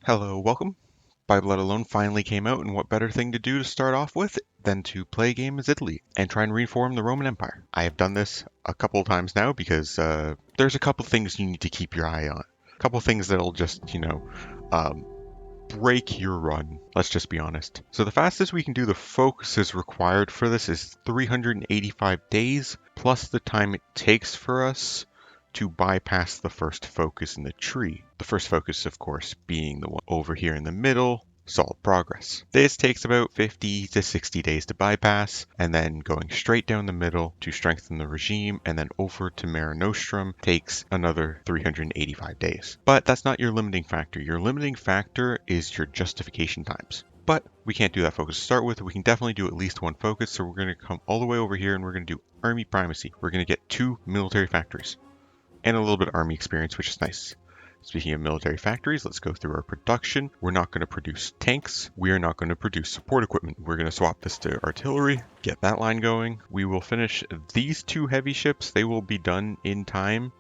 Hello, welcome. By Blood Alone finally came out, and what better thing to do to start off with than to play a game as Italy and try and reform the Roman Empire. I have done this a couple of times now because there's a couple things you need to keep your eye on. A couple things that'll just, um, break your run. Let's just be honest. So the fastest we can do the focuses required for this is 385 days, plus the time it takes for us to bypass the first focus in the tree. The first focus, of course, being the one over here in the middle, solid progress. This takes about 50 to 60 days to bypass, and then going straight down the middle to strengthen the regime, and then over to Mare Nostrum takes another 385 days. But that's not your limiting factor. Your limiting factor is your justification times. But we can't do that focus to start with. We can definitely do at least one focus, so we're going to come all the way over here and we're going to do Army Primacy. We're going to get 2 military factories and a little bit of army experience, which is nice. Speaking of military factories, let's go through our production. We're not going to produce tanks. We are not going to produce support equipment. We're going to swap this to artillery, get that line going. We will finish these 2 heavy ships. They will be done in time,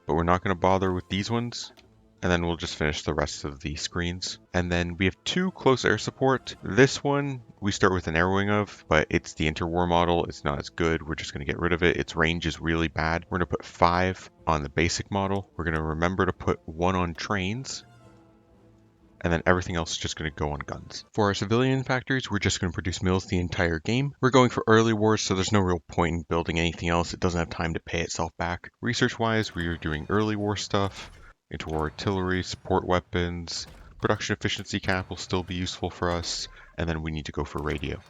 but we're not going to bother with these ones. And then we'll just finish the rest of the screens. And then we have 2 close air support. This one we start with an air wing of, but it's the interwar model. It's not as good. We're just going to get rid of it. Its range is really bad. We're going to put 5 on the basic model. We're going to remember to put 1 on trains. And then everything else is just going to go on guns. For our civilian factories, we're just going to produce mills the entire game. We're going for early wars, so there's no real point in building anything else. It doesn't have time to pay itself back. Research-wise, we are doing early war stuff. Into artillery, support weapons, production efficiency cap will still be useful for us, and then we need to go for radio.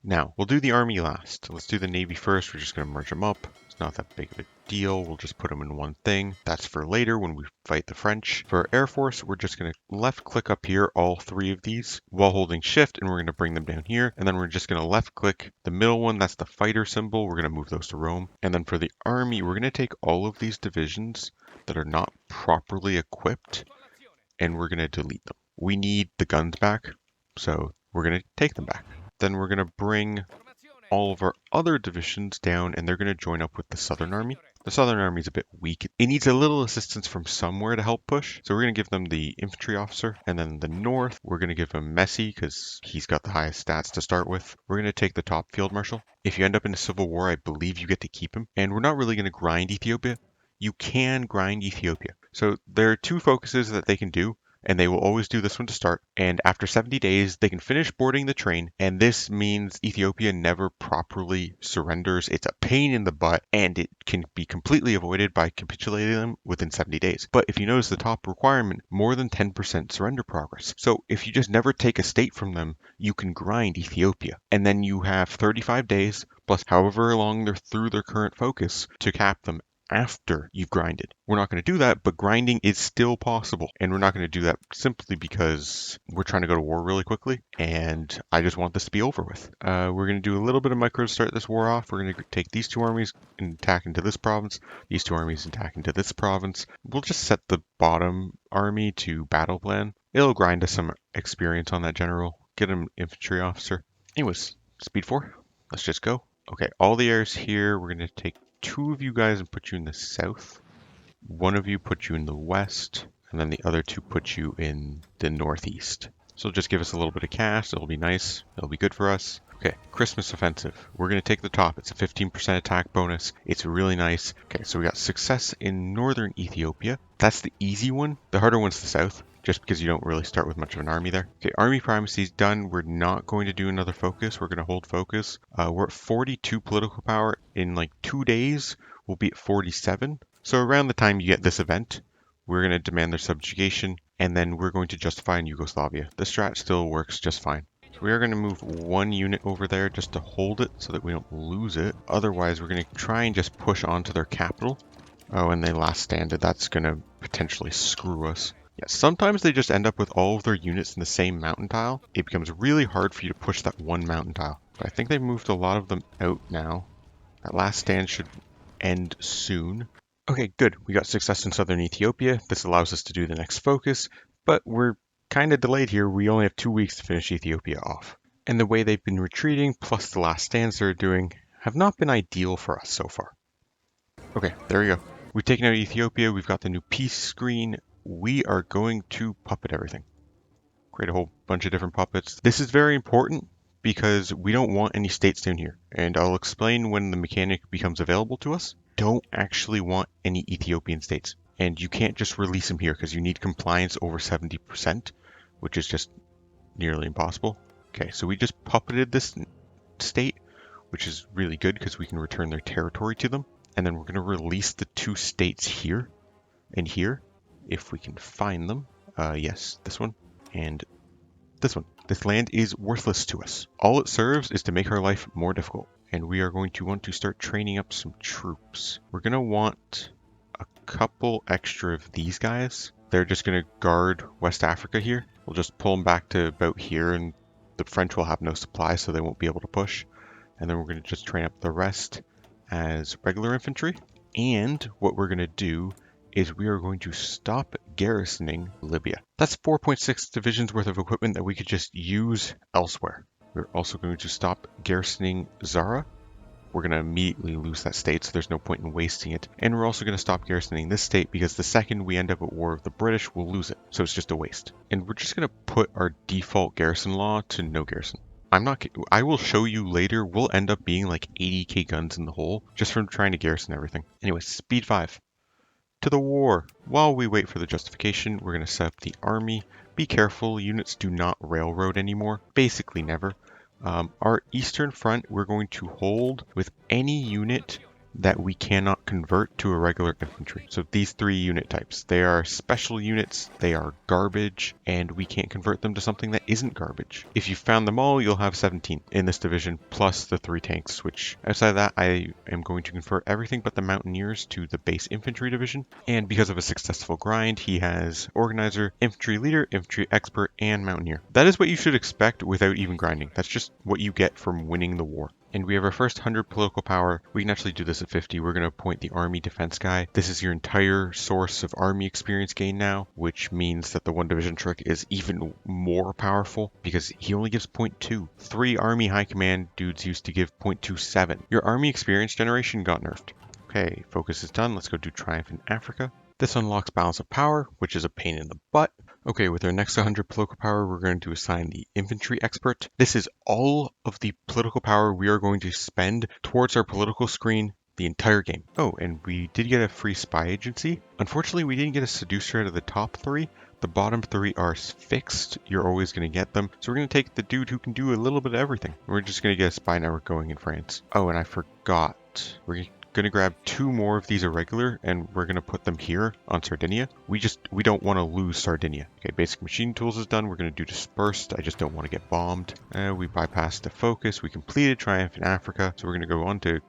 Now, we'll do the army last. Let's do the navy first. We're just going to merge them up. It's not that big of a deal. We'll just put them in one thing. That's for later when we fight the French. For our air force, we're just going to left click up here, all 3 of these, while holding shift, and we're going to bring them down here. And then we're just going to left click the middle one. That's the fighter symbol. We're going to move those to Rome. And then for the army, we're going to take all of these divisions that are not properly equipped, and we're going to delete them. We need the guns back, so we're going to take them back. Then we're going to bring all of our other divisions down, and they're going to join up with the Southern Army. The Southern Army is a bit weak. It needs a little assistance from somewhere to help push, so we're going to give them the infantry officer. And then the North, we're going to give him Messi because he's got the highest stats to start with. We're going to take the top field marshal. If you end up in a civil war, I believe you get to keep him. And we're not really going to grind Ethiopia. You can grind Ethiopia. So there are 2 focuses that they can do, and they will always do this one to start. And after 70 days, they can finish boarding the train, and this means Ethiopia never properly surrenders. It's a pain in the butt, and it can be completely avoided by capitulating them within 70 days. But if you notice the top requirement, more than 10% surrender progress. So if you just never take a state from them, you can grind Ethiopia. And then you have 35 days, plus however long they're through their current focus, to cap them after you've grinded. We're not going to do that, but grinding is still possible. And we're not going to do that simply because we're trying to go to war really quickly, and I just want this to be over with. We're going to do a little bit of micro to start this war off. We're going to take these 2 armies and attack into this province, these 2 armies and attack into this province. We'll just set the bottom army to battle plan. It'll grind us some experience on that general, get him infantry officer. Anyways, speed 4. Let's just go. Okay, all the airs here. We're going to take 2 of you guys and put you in the south. 1 of you put you in the west, and then the other 2 put you in the northeast. So just give us a little bit of cash. It'll be nice. It'll be good for us. Okay, Christmas offensive. We're going to take the top. It's a 15% attack bonus. It's really nice. Okay, so we got success in northern Ethiopia. That's the easy one. The harder one's the south, just because you don't really start with much of an army there. Okay, army primacy's done. We're not going to do another focus. We're going to hold focus. We're at 42 political power. In like 2 days, we'll be at 47. So around the time you get this event, we're going to demand their subjugation, and then we're going to justify in Yugoslavia. The strat still works just fine. So we are going to move 1 unit over there just to hold it so that we don't lose it. Otherwise, we're going to try and just push onto their capital. Oh, and they last standed. That's going to potentially screw us. Yeah, sometimes they just end up with all of their units in the same mountain tile. It becomes really hard for you to push that 1 mountain tile. But I think they've moved a lot of them out now. That last stand should end soon. Okay, good. We got success in southern Ethiopia. This allows us to do the next focus, but we're kind of delayed here. We only have 2 weeks to finish Ethiopia off. And the way they've been retreating, plus the last stands they're doing, have not been ideal for us so far. Okay, there we go. We've taken out Ethiopia. We've got the new peace screen. We are going to puppet everything. create a whole bunch of different puppets. This is very important because we don't want any states down here. And I'll explain when the mechanic becomes available to us. Don't actually want any Ethiopian states. And you can't just release them here because you need compliance over 70%, which is just nearly impossible. Okay, so we just puppeted this state, which is really good because we can return their territory to them. And then we're going to release the 2 states here and here, if we can find them. Yes, this one and this one. This land is worthless to us. All it serves is to make our life more difficult. And we are going to start training up some troops. We're going to want a couple extra of these guys. They're just going to guard West Africa here. We'll just pull them back to about here, and the French will have no supply, so they won't be able to push. And then we're going to just train up the rest as regular infantry. And what we're going to do is we are going to stop garrisoning Libya. That's 4.6 divisions worth of equipment that we could just use elsewhere. We're also going to stop garrisoning Zara. We're going to immediately lose that state, so there's no point in wasting it. And we're also going to stop garrisoning this state because the second we end up at war with the British, we'll lose it. So it's just a waste. And we're just going to put our default garrison law to no garrison. I will show you later, we'll end up being like 80k guns in the hole just from trying to garrison everything. Anyway, speed 5. To the war. While we wait for the justification, we're going to set up the army. Be careful, units do not railroad anymore. Basically never. Our eastern front, we're going to hold with any unit that we cannot convert to a regular infantry. So these 3 unit types, they are special units, they are garbage, and we can't convert them to something that isn't garbage. If you found them all, you'll have 17 in this division, plus the 3 tanks, which outside of that, I am going to convert everything but the mountaineers to the base infantry division. And because of a successful grind, he has organizer, infantry leader, infantry expert, and mountaineer. That is what you should expect without even grinding. That's just what you get from winning the war. And we have our first 100 political power. We can actually do this at 50. We're going to appoint the army defense guy. This is your entire source of army experience gain now, which means that the 1 division trick is even more powerful because he only gives 0.2. 3 army high command dudes used to give 0.27. Your army experience generation got nerfed. Okay, focus is done. Let's go do Triumph in Africa. This unlocks balance of power, which is a pain in the butt. Okay, with our next 100 political power, we're going to assign the infantry expert. This is all of the political power we are going to spend towards our political screen the entire game. Oh, and we did get a free spy agency. Unfortunately, we didn't get a seducer out of the top 3. The bottom 3 are fixed. You're always going to get them. So we're going to take the dude who can do a little bit of everything. We're just going to get a spy network going in France. Oh, and I forgot. We're going to grab 2 more of these irregular, and we're going to put them here on Sardinia. We don't want to lose Sardinia. Okay, basic machine tools is done. We're going to do dispersed. I just don't want to get bombed. We bypassed the focus. We completed Triumph in Africa. So we're going to go on to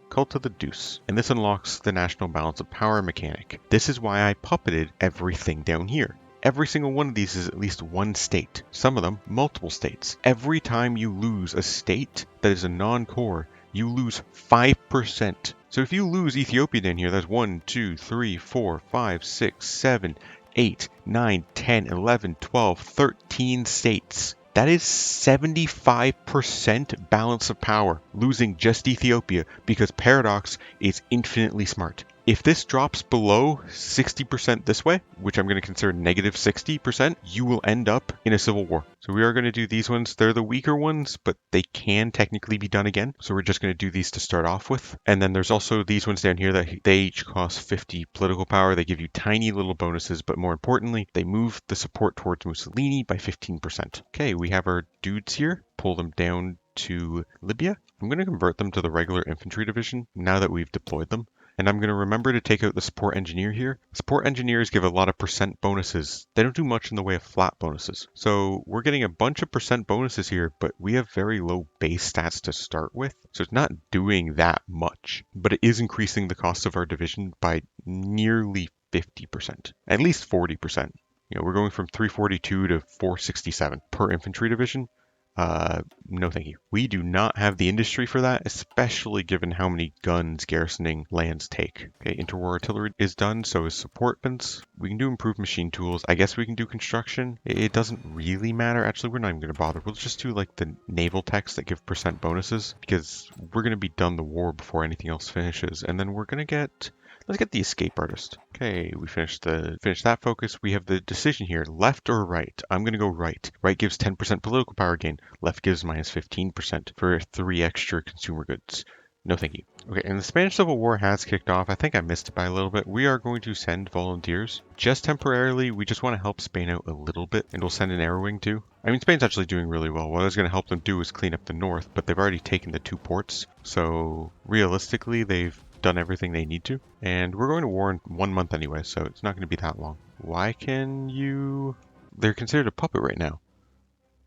Cult of the Deuce. And this unlocks the national balance of power mechanic. This is why I puppeted everything down here. Every single one of these is at least 1 state. Some of them, multiple states. Every time you lose a state that is a non-core, you lose 5%. So if you lose Ethiopia down here, that's 1, 2, 3, 4, 5, 6, 7, 8, 9, 10, 11, 12, 13 states. That is 75% balance of power, losing just Ethiopia because Paradox is infinitely smart. If this drops below 60% this way, which I'm going to consider negative 60%, you will end up in a civil war. So we are going to do these ones. They're the weaker ones, but they can technically be done again. So we're just going to do these to start off with. And then there's also these ones down here that they each cost 50 political power. They give you tiny little bonuses, but more importantly, they move the support towards Mussolini by 15%. Okay, we have our dudes here. Pull them down to Libya. I'm going to convert them to the regular infantry division now that we've deployed them. And I'm going to remember to take out the support engineer here. Support engineers give a lot of percent bonuses. They don't do much in the way of flat bonuses. So we're getting a bunch of percent bonuses here, but we have very low base stats to start with. So it's not doing that much, but it is increasing the cost of our division by nearly 50%, at least 40%. You know, we're going from 342 to 467 per infantry division. No thank you. We do not have the industry for that, especially given how many guns garrisoning lands take. Okay, interwar artillery is done, so is support guns. We can do improved machine tools. I guess we can do construction. It doesn't really matter. Actually, we're not even going to bother. We'll just do like the naval techs that give percent bonuses because we're going to be done the war before anything else finishes. And then we're going to get Let's get the escape artist. Okay, we finished that focus. We have the decision here, left or right. I'm gonna go right. Right gives 10% political power gain. Left gives minus 15% for 3 extra consumer goods. No thank you. Okay, and the Spanish Civil War has kicked off. I think I missed it by a little bit. We are going to send volunteers. Just temporarily, we just want to help Spain out a little bit, and we'll send an air wing too. I mean, Spain's actually doing really well. What I was going to help them do is clean up the north, but they've already taken the 2 ports. So realistically, they've done everything they need to. And we're going to war in 1 month anyway, so it's not going to be that long. Why can you... They're considered a puppet right now.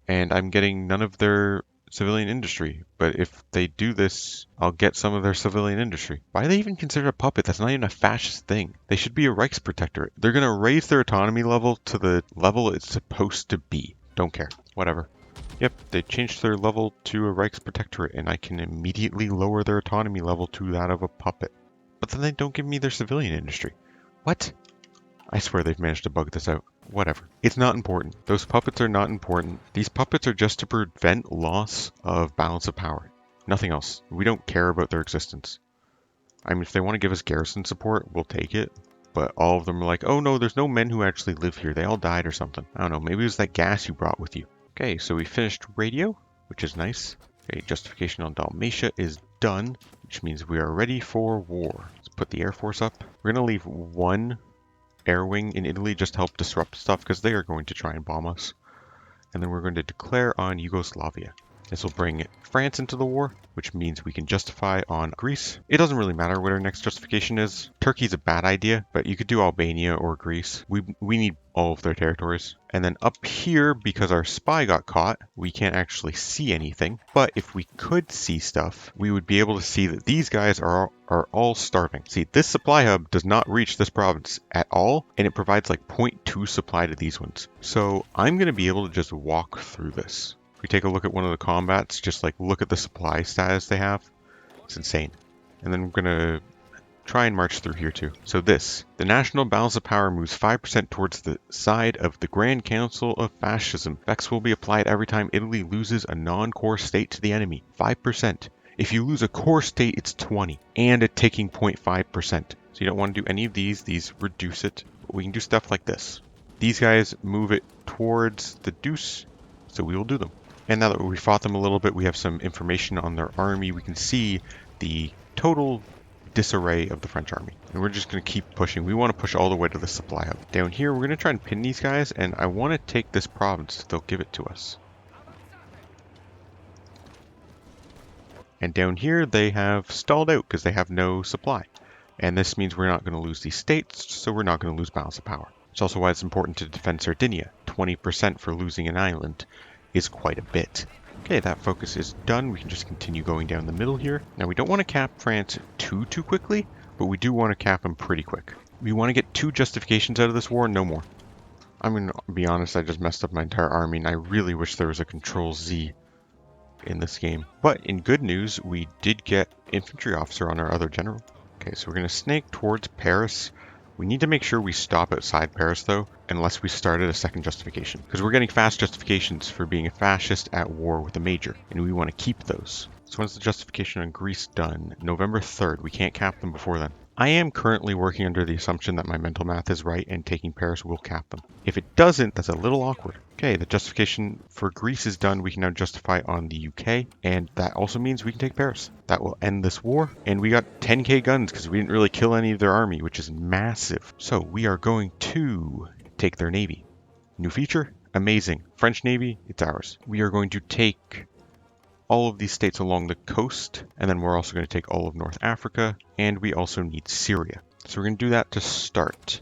And I'm getting none of their civilian industry. But if they do this, I'll get some of their civilian industry. Why are they even considered a puppet? That's not even a fascist thing. They should be a Reichsprotectorate. They're going to raise their autonomy level to the level it's supposed to be. Don't care. Whatever. Yep, they changed their level to a Reichsprotectorate, and I can immediately lower their autonomy level to that of a puppet. But then they don't give me their civilian industry. What? I swear they've managed to bug this out. Whatever. It's not important. Those puppets are not important. These puppets are just to prevent loss of balance of power. Nothing else. We don't care about their existence. I mean, if they want to give us garrison support, we'll take it. But all of them are like, oh no, there's no men who actually live here. They all died or something. I don't know. Maybe it was that gas you brought with you. Okay, so we finished radio, which is nice. Okay, justification on Dalmatia is done, which means we are ready for war. Let's put the Air Force up. We're going to leave 1 air wing in Italy just to help disrupt stuff because they are going to try and bomb us. And then we're going to declare on Yugoslavia. This will bring France into the war, which means we can justify on Greece. It doesn't really matter what our next justification is. Turkey's a bad idea, but you could do Albania or Greece. We need all of their territories. And then up here, because our spy got caught, we can't actually see anything. But if we could see stuff, we would be able to see that these guys are all starving. See, this supply hub does not reach this province at all, and it provides like 0.2 supply to these ones. So I'm going to be able to just walk through this. If we take a look at one of the combats, just like look at the supply status they have. It's insane. And then we're going to try and march through here too. So the national balance of power moves 5% towards the side of the Grand Council of Fascism. Vex will be applied every time Italy loses a non-core state to the enemy. 5%. If you lose a core state, it's 20 and a ticking 0.5%. So you don't want to do any of these reduce it. But we can do stuff like this. These guys move it towards the deuce, so we will do them. And now that we fought them a little bit, we have some information on their army. We can see the total disarray of the French army. And we're just going to keep pushing. We want to push all the way to the supply hub. Down here, we're going to try and pin these guys, and I want to take this province. They'll give it to us. And down here, they have stalled out because they have no supply. And this means we're not going to lose these states, so we're not going to lose balance of power. It's also why it's important to defend Sardinia. 20% for losing an island is quite a bit. Okay, that focus is done. We can just continue going down the middle here. Now, we don't want to cap France too quickly, but we do want to cap them pretty quick. We want to get 2 justifications out of this war, no more. I'm going to be honest, I just messed up my entire army, and I really wish there was a Control-Z in this game. But in good news, we did get infantry officer on our other general. Okay, so we're going to snake towards Paris. We need to make sure we stop outside Paris, though, unless we started a second justification. Because we're getting fast justifications for being a fascist at war with a major, and we want to keep those. So when's the justification on Greece done? November 3rd. We can't cap them before then. I am currently working under the assumption that my mental math is right, and taking Paris will cap them. If it doesn't, that's a little awkward. Okay, the justification for Greece is done. We can now justify on the UK, and that also means we can take Paris. That will end this war, and we got 10k guns because we didn't really kill any of their army, which is massive. So we are going to take their navy. New feature? Amazing. French navy, it's ours. We are going to take all of these states along the coast, and then we're also going to take all of North Africa, and we also need Syria. So we're going to do that to start.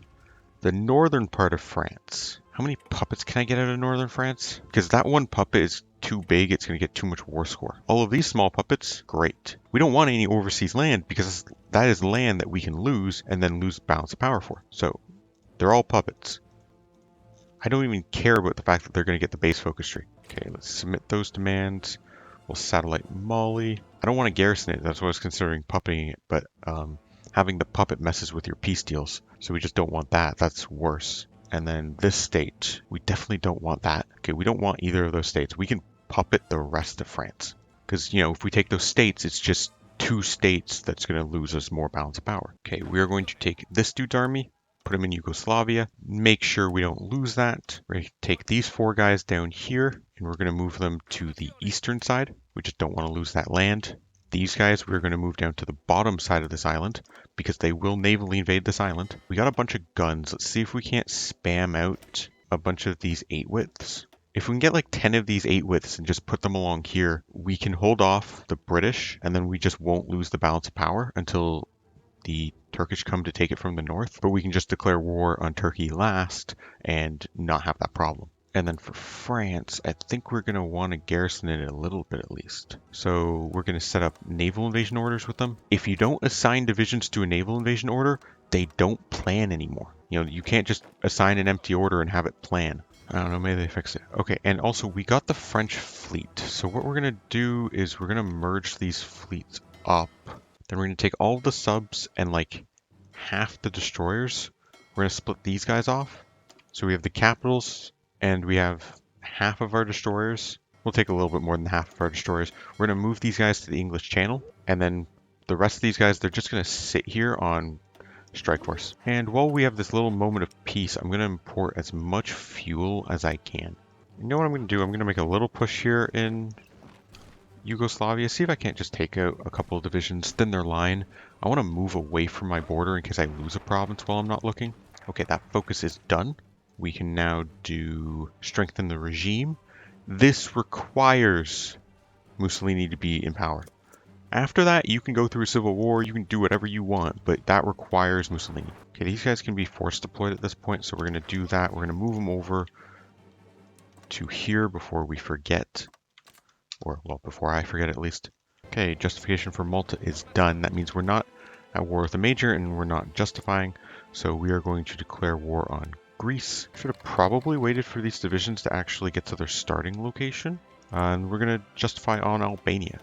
The northern part of France. How many puppets can I get out of northern France? Because that one puppet is too big, it's going to get too much war score. All of these small puppets, great. We don't want any overseas land because that is land that we can lose and then lose balance of power for. So they're all puppets. I don't even care about the fact that they're going to get the base focus tree. Okay, let's submit those demands. We'll satellite Mali. I don't want to garrison it. That's what I was considering puppeting it, but having the puppet messes with your peace deals. So we just don't want that. That's worse. And then this state, we definitely don't want that. Okay, we don't want either of those states. We can puppet the rest of France. Because, you know, if we take those states, it's just two states that's going to lose us more balance of power. Okay, we are going to take this dude's army, put him in Yugoslavia, make sure we don't lose that. We're going to take these four guys down here, and we're going to move them to the eastern side. We just don't want to lose that land. These guys, we're going to move down to the bottom side of this island, because they will navally invade this island. We got a bunch of guns. Let's see if we can't spam out a bunch of these 8-widths. If we can get like 10 of these 8-widths and just put them along here, we can hold off the British, and then we just won't lose the balance of power until the Turkish come to take it from the north. But we can just declare war on Turkey last and not have that problem. And then for France, I think we're going to want to garrison it a little bit at least. So we're going to set up naval invasion orders with them. If you don't assign divisions to a naval invasion order, they don't plan anymore. You know, you can't just assign an empty order and have it plan. I don't know, maybe they fixed it. Okay, and also we got the French fleet. So what we're going to do is we're going to merge these fleets up. Then we're going to take all of the subs and like half the destroyers. We're going to split these guys off. So we have the capitals and we have half of our destroyers. We'll take a little bit more than half of our destroyers. We're going to move these guys to the English Channel. And then the rest of these guys, they're just going to sit here on strike force. And while we have this little moment of peace, I'm going to import as much fuel as I can. You know what I'm going to do? I'm going to make a little push here in Yugoslavia. See if I can't just take out a couple of divisions, thin their line. I want to move away from my border in case I lose a province while I'm not looking. Okay, that focus is done. We can now do strengthen the regime. This requires Mussolini to be in power. After that, you can go through a civil war, you can do whatever you want, but that requires Mussolini. Okay, these guys can be force deployed at this point, so we're going to do that. We're going to move them over to here before we forget. Or, well, before I forget at least. Okay, justification for Malta is done. That means we're not at war with a major and we're not justifying, so we are going to declare war on Greece. Should have probably waited for these divisions to actually get to their starting location. And we're going to justify on Albania.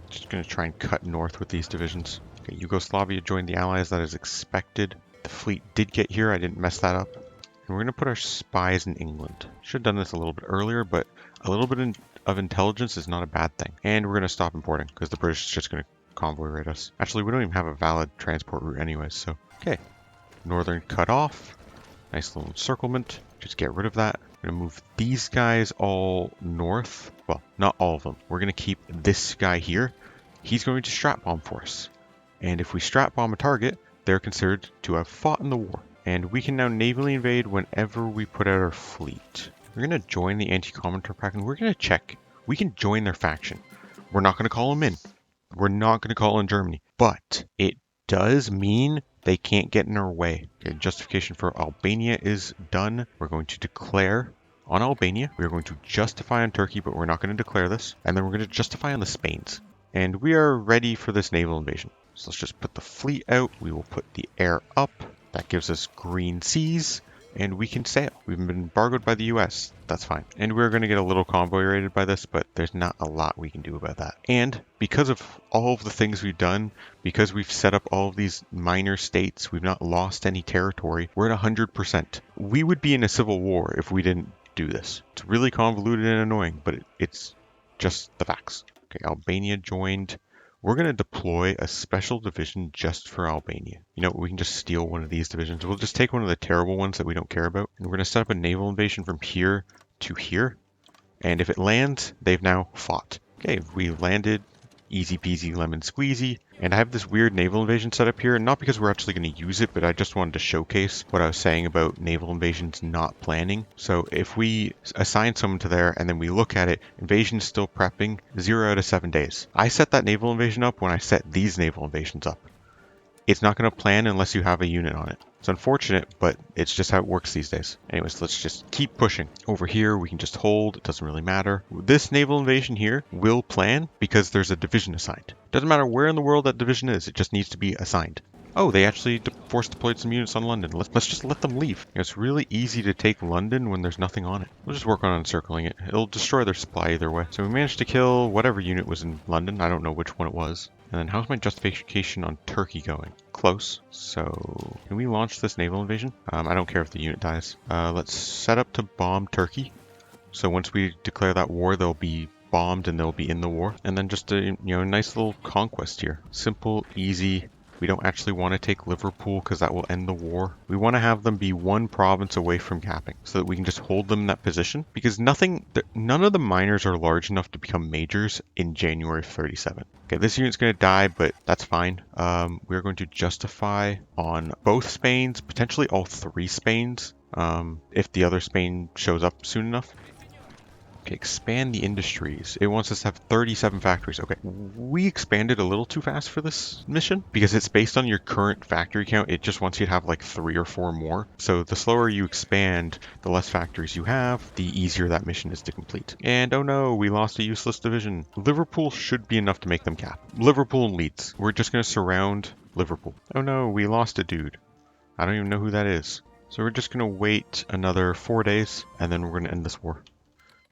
Just going to try and cut north with these divisions. Okay, Yugoslavia joined the Allies, that is expected. The fleet did get here, I didn't mess that up. And we're going to put our spies in England. Should have done this a little bit earlier, but a little bit of intelligence is not a bad thing. And we're going to stop importing, because the British is just going to convoy raid us. Actually, we don't even have a valid transport route anyways, so... Okay, northern cut off. Nice little encirclement. Just get rid of that. We're going to move these guys all north. Well, not all of them. We're going to keep this guy here. He's going to strap bomb for us. And if we strap bomb a target, they're considered to have fought in the war. And we can now navally invade whenever we put out our fleet. We're going to join the anti-commandeer pact and we're going to check. We can join their faction. We're not going to call them in. We're not going to call in Germany. But it does mean they can't get in our way. Okay, justification for Albania is done. We're going to declare on Albania. We're going to justify on Turkey, but we're not going to declare this. And then we're going to justify on the Spains. And we are ready for this naval invasion. So let's just put the fleet out. We will put the air up. That gives us green seas. And we can sail. We've been embargoed by the US. That's fine. And we're going to get a little convoy raided by this, but there's not a lot we can do about that. And because of all of the things we've done, because we've set up all of these minor states, we've not lost any territory, we're at 100%. We would be in a civil war if we didn't do this. It's really convoluted and annoying, but it's just the facts. Okay, Albania joined. We're going to deploy a special division just for Albania. You know, we can just steal one of these divisions. We'll just take one of the terrible ones that we don't care about. And we're going to set up a naval invasion from here to here. And if it lands, they've now fought. Okay, we landed. Easy peasy lemon squeezy. And I have this weird naval invasion set up here, not because we're actually going to use it, but I just wanted to showcase what I was saying about naval invasions not planning. So if we assign someone to there and then we look at it, invasion's still prepping, 0 out of 7 days. I set that naval invasion up when I set these naval invasions up. It's not going to plan unless you have a unit on it. It's unfortunate, but it's just how it works these days. Anyways, let's just keep pushing. Over here, we can just hold. It doesn't really matter. This naval invasion here will plan because there's a division assigned. Doesn't matter where in the world that division is. It just needs to be assigned. Oh, they actually force deployed some units on London. Let's just let them leave. It's really easy to take London when there's nothing on it. We'll just work on encircling it. It'll destroy their supply either way. So we managed to kill whatever unit was in London. I don't know which one it was. And then how's my justification on Turkey going? Close. So can we launch this naval invasion? I don't care if the unit dies. Let's set up to bomb Turkey. So once we declare that war, they'll be bombed and they'll be in the war. And then just a nice little conquest here. Simple, easy. We don't actually want to take Liverpool because that will end the war. We want to have them be one province away from capping so that we can just hold them in that position, because none of the miners are large enough to become majors in January of 37. Okay, this unit's going to die, but that's fine. We're going to justify on both Spains, potentially all three Spains, if the other Spain shows up soon enough. Okay, expand the industries. It wants us to have 37 factories. Okay, we expanded a little too fast for this mission because it's based on your current factory count. It just wants you to have like 3 or 4 more. So the slower you expand, the less factories you have, the easier that mission is to complete. And oh no, we lost a useless division. Liverpool should be enough to make them cap. Liverpool and Leeds. We're just going to surround Liverpool. Oh no, we lost a dude. I don't even know who that is. So we're just going to wait another 4 days and then we're going to end this war.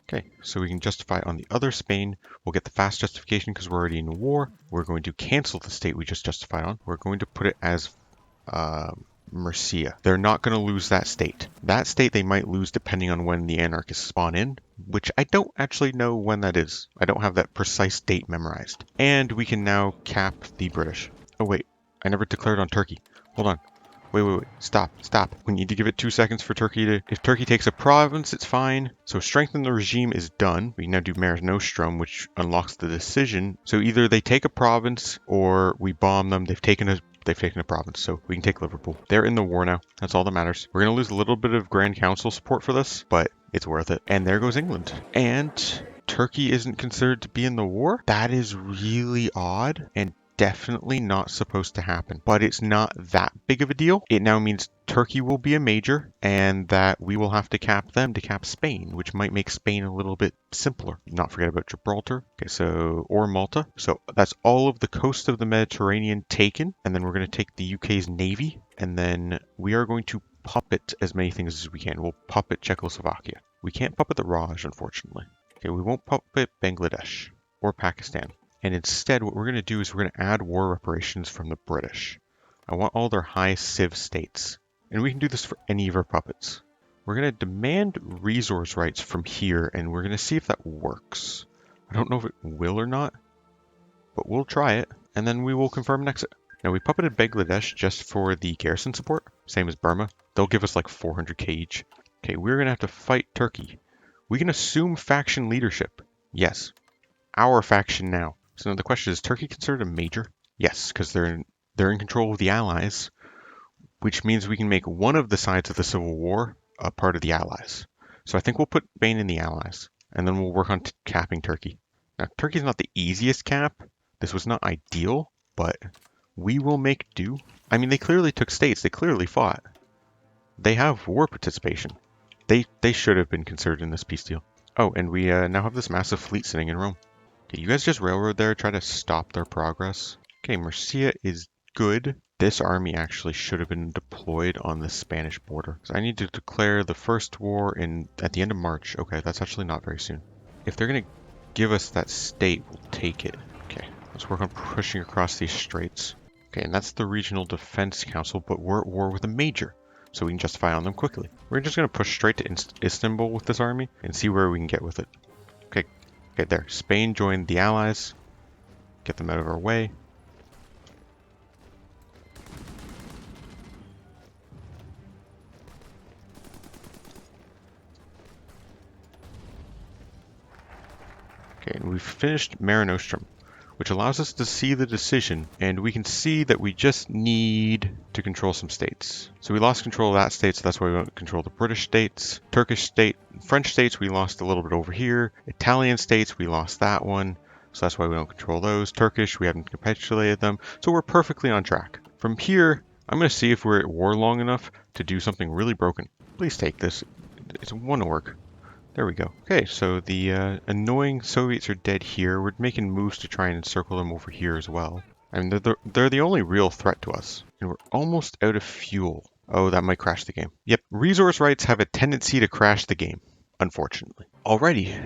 Okay, so we can justify on the other Spain. We'll get the fast justification because we're already in war. We're going to cancel the state we just justified on. We're going to put it as Murcia. They're not going to lose that state. That state they might lose depending on when the anarchists spawn in, which I don't actually know when that is. I don't have that precise date memorized. And we can now cap the British. Oh wait, I never declared on Turkey. Hold on. Wait. Stop. We need to give it 2 seconds for Turkey to... If Turkey takes a province, it's fine. So strengthen the regime is done. We can now do Mare Nostrum, which unlocks the decision. So either they take a province or we bomb them. They've taken a province, so we can take Liverpool. They're in the war now. That's all that matters. We're going to lose a little bit of Grand Council support for this, but it's worth it. And there goes England. And Turkey isn't considered to be in the war? That is really odd and definitely not supposed to happen, but it's not that big of a deal. It now means Turkey will be a major and that we will have to cap them to cap Spain, which might make Spain a little bit simpler. Not forget about Gibraltar. Okay, so, or Malta. So that's all of the coast of the Mediterranean taken, and then we're going to take the UK's navy, and then we are going to puppet as many things as we can. We'll puppet Czechoslovakia. We can't puppet the Raj, unfortunately. Okay, we won't puppet Bangladesh or Pakistan. And instead, what we're going to do is we're going to add war reparations from the British. I want all their high civ states. And we can do this for any of our puppets. We're going to demand resource rights from here, and we're going to see if that works. I don't know if it will or not, but we'll try it, and then we will confirm an exit. Now, we puppeted Bangladesh just for the garrison support, same as Burma. They'll give us like 400k each. Okay, we're going to have to fight Turkey. We can assume faction leadership. Yes, our faction now. So now the question is Turkey considered a major? Yes, because they're in control of the Allies, which means we can make one of the sides of the Civil War a part of the Allies. So I think we'll put Spain in the Allies, and then we'll work on capping Turkey. Now, Turkey's not the easiest cap. This was not ideal, but we will make do. I mean, they clearly took states. They clearly fought. They have war participation. They should have been considered in this peace deal. Oh, and we now have this massive fleet sitting in Rome. Okay, you guys just railroad there, try to stop their progress. Okay, Murcia is good. This army actually should have been deployed on the Spanish border. So I need to declare the first war at the end of March. Okay, that's actually not very soon. If they're going to give us that state, we'll take it. Okay, let's work on pushing across these straits. Okay, and that's the Regional Defense Council, but we're at war with a major, so we can justify on them quickly. We're just going to push straight to Istanbul with this army and see where we can get with it. Okay, there. Spain joined the Allies. Get them out of our way. Okay, and we've finished Mare Nostrum, which allows us to see the decision, and we can see that we just need to control some states. So we lost control of that state, so that's why we won't control the British states. Turkish state, French states, we lost a little bit over here. Italian states, we lost that one, so that's why we don't control those. Turkish, we haven't capitulated them, so we're perfectly on track. From here, I'm going to see if we're at war long enough to do something really broken. Please take this. It won't work. There we go. Okay, so the annoying Soviets are dead here. We're making moves to try and encircle them over here as well. I mean, they're the only real threat to us. And we're almost out of fuel. Oh, that might crash the game. Yep, resource rights have a tendency to crash the game, unfortunately. Alrighty.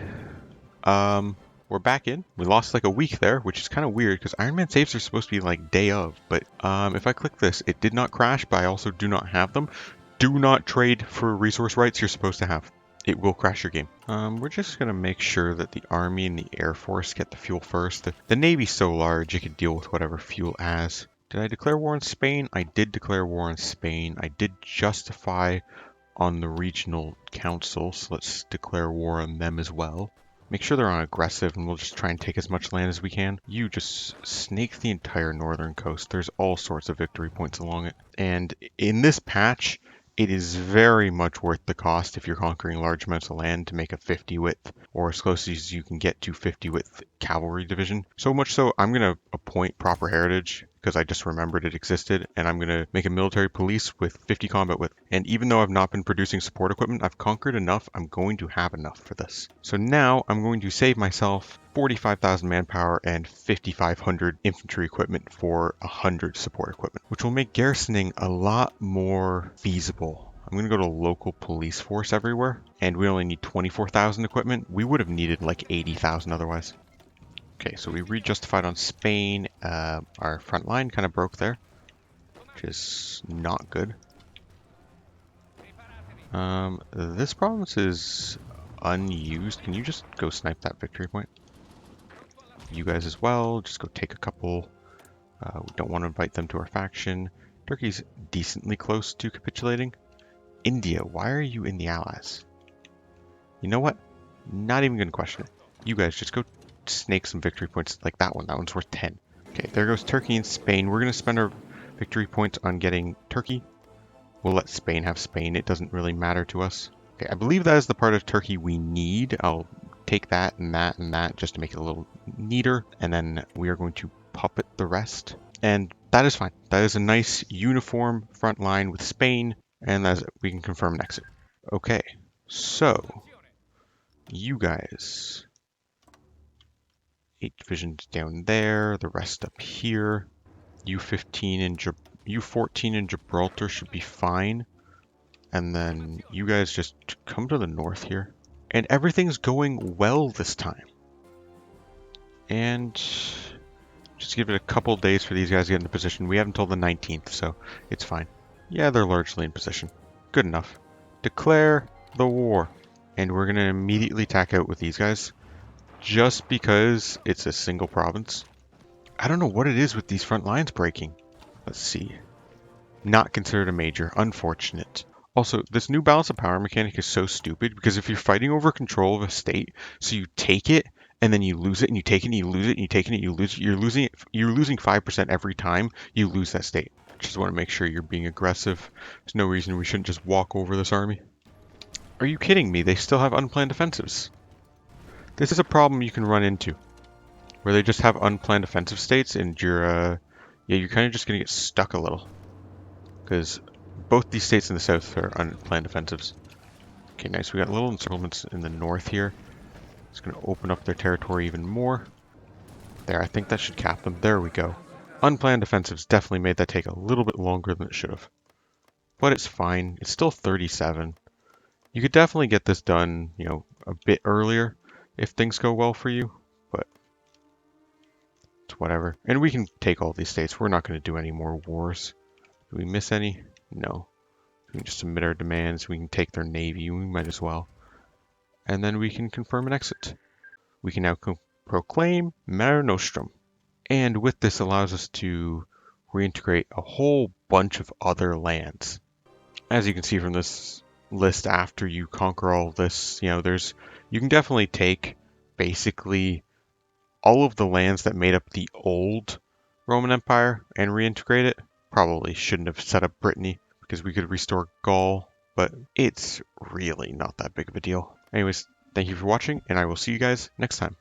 We're back in. We lost like a week there, which is kind of weird because Iron Man saves are supposed to be like day of. But if I click this, it did not crash, but I also do not have them. Do not trade for resource rights you're supposed to have. it will crash your game. We're just going to make sure that the Army and the Air Force get the fuel first. The Navy's so large, it can deal with whatever fuel it has. Did I declare war on Spain? I did declare war on Spain. I did justify on the regional council, so let's declare war on them as well. Make sure they're on aggressive, and we'll just try and take as much land as we can. You just snake the entire northern coast. There's all sorts of victory points along it. And in this patch, it is very much worth the cost if you're conquering large amounts of land to make a 50 width, or as close as you can get to 50 width cavalry division. So much so, I'm going to appoint proper heritage, because I just remembered it existed, and I'm going to make a military police with 50 combat width. And even though I've not been producing support equipment, I've conquered enough, I'm going to have enough for this. So now I'm going to save myself 45,000 manpower and 5,500 infantry equipment for 100 support equipment, which will make garrisoning a lot more feasible. I'm going to go to local police force everywhere, and we only need 24,000 equipment. We would have needed like 80,000 otherwise. Okay, so we rejustified on Spain. Our front line kind of broke there, which is not good. This province is unused. Can you just go snipe that victory point? You guys as well, just go take a couple. We don't want to invite them to our faction. Turkey's decently close to capitulating. India, why are you in the Allies? You know what? Not even going to question it. You guys just go snake some victory points like that one. That one's worth 10. Okay, there goes Turkey and Spain. We're going to spend our victory points on getting Turkey. We'll let Spain have Spain. It doesn't really matter to us. Okay, I believe that is the part of Turkey we need. I'll take that and that and that just to make it a little neater. And then we are going to puppet the rest. And that is fine. That is a nice uniform front line with Spain. And that's it. We can confirm an exit. Okay, so you guys, 8 divisions down there, the rest up here. U14 in Gibraltar should be fine. And then you guys just come to the north here. And everything's going well this time. And just give it a couple days for these guys to get into position. We have until the 19th, so it's fine. Yeah, they're largely in position. Good enough. Declare the war. And we're going to immediately attack out with these guys. Just because it's a single province. I don't know what it is with these front lines breaking. Let's see. Not considered a major. Unfortunate. Also, this new balance of power mechanic is so stupid because if you're fighting over control of a state, so you take it and then you lose it and you take it and you lose it and you take it and you lose it, you're losing 5% every time you lose that state. Just want to make sure you're being aggressive. There's no reason we shouldn't just walk over this army. Are you kidding me? They still have unplanned offensives. This is a problem you can run into, where they just have unplanned offensive states, and you're kind of just gonna get stuck a little, because both these states in the south are unplanned offensives. Okay, nice. We got little encirclements in the north here. It's gonna open up their territory even more. There, I think that should cap them. There we go. Unplanned offensives definitely made that take a little bit longer than it should have, but it's fine. It's still 37. You could definitely get this done, a bit earlier if things go well for you, but it's whatever. And we can take all these states. We're not going to do any more wars. Do we miss any? No. We can just submit our demands. We can take their navy. We might as well. And then we can confirm an exit. We can now proclaim Mare Nostrum. And with this allows us to reintegrate a whole bunch of other lands. As you can see from this list, after you conquer all of this, you can definitely take basically all of the lands that made up the old Roman Empire and reintegrate it. Probably shouldn't have set up Brittany because we could restore Gaul, but it's really not that big of a deal. Anyways, thank you for watching, and I will see you guys next time.